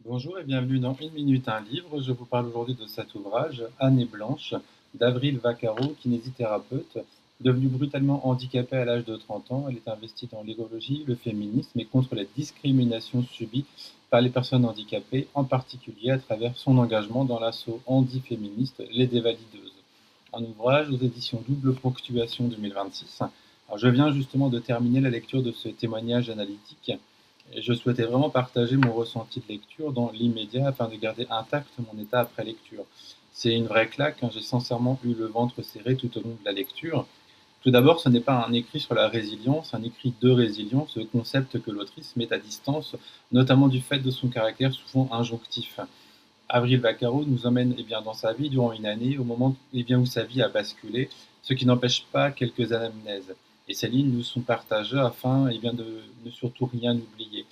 Bonjour et bienvenue dans Une minute, un livre. Je vous parle aujourd'hui de cet ouvrage, Anne et Blanche, d'Avril Vaccaro, kinésithérapeute. Devenue brutalement handicapée à l'âge de 30 ans, elle est investie dans l'écologie, le féminisme et contre la discrimination subie par les personnes handicapées, en particulier à travers son engagement dans l'assaut handi-féministe Les Dévalideuses. Un ouvrage aux éditions Double Ponctuation 2026. Alors, je viens justement de terminer la lecture de ce témoignage analytique et je souhaitais vraiment partager mon ressenti de lecture dans l'immédiat afin de garder intact mon état après lecture. C'est une vraie claque, hein, j'ai sincèrement eu le ventre serré tout au long de la lecture. Tout d'abord, ce n'est pas un écrit sur la résilience, un écrit de résilience, ce concept que l'autrice met à distance, notamment du fait de son caractère souvent injonctif. Avril Vaccaro nous emmène dans sa vie durant une année, au moment où sa vie a basculé, ce qui n'empêche pas quelques anamnèses. Et ces lignes nous sont partagées afin de ne surtout rien oublier.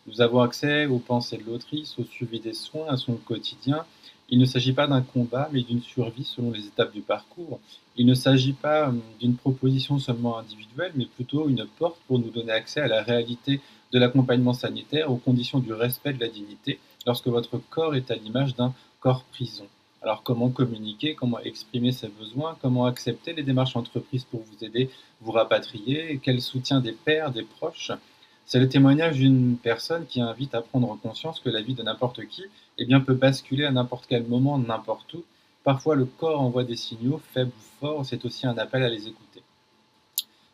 Nous avons accès aux pensées de l'autrice, au suivi des soins, à son quotidien. Il ne s'agit pas d'un combat, mais d'une survie selon les étapes du parcours. Il ne s'agit pas d'une proposition seulement individuelle, mais plutôt une porte pour nous donner accès à la réalité de l'accompagnement sanitaire, aux conditions du respect de la dignité, lorsque votre corps est à l'image d'un corps prison. Alors comment communiquer, comment exprimer ses besoins, comment accepter les démarches entreprises pour vous aider, vous rapatrier, quel soutien des pairs, des proches. C'est le témoignage d'une personne qui invite à prendre conscience que la vie de n'importe qui peut basculer à n'importe quel moment, n'importe où. Parfois le corps envoie des signaux, faibles ou forts, c'est aussi un appel à les écouter.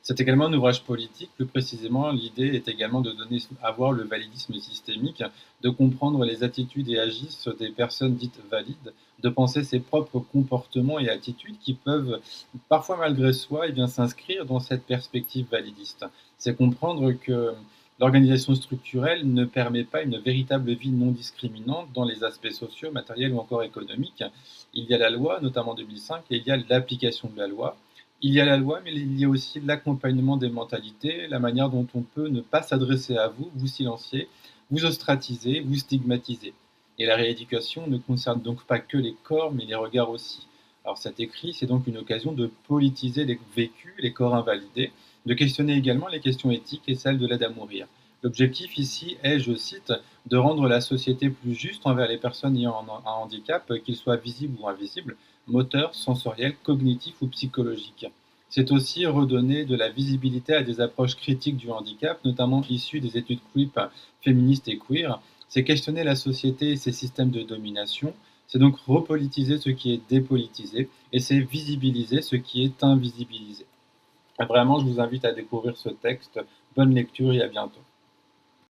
C'est également un ouvrage politique, plus précisément, l'idée est également de donner à voir le validisme systémique, de comprendre les attitudes et agisses des personnes dites valides, de penser ses propres comportements et attitudes qui peuvent, parfois malgré soi, s'inscrire dans cette perspective validiste. C'est comprendre que l'organisation structurelle ne permet pas une véritable vie non discriminante dans les aspects sociaux, matériels ou encore économiques. Il y a la loi, notamment 2005, et il y a l'application de la loi. Il y a la loi, mais il y a aussi l'accompagnement des mentalités, la manière dont on peut ne pas s'adresser à vous, vous silencier, vous ostratiser, vous stigmatiser. Et la rééducation ne concerne donc pas que les corps, mais les regards aussi. Alors cet écrit, c'est donc une occasion de politiser les vécus, les corps invalidés, de questionner également les questions éthiques et celles de l'aide à mourir. L'objectif ici est, je cite, de rendre la société plus juste envers les personnes ayant un handicap, qu'ils soient visibles ou invisibles, moteur, sensoriel, cognitif ou psychologique. C'est aussi redonner de la visibilité à des approches critiques du handicap, notamment issues des études CRIP féministes et queer. C'est questionner la société et ses systèmes de domination. C'est donc repolitiser ce qui est dépolitisé et c'est visibiliser ce qui est invisibilisé. Vraiment, je vous invite à découvrir ce texte. Bonne lecture et à bientôt.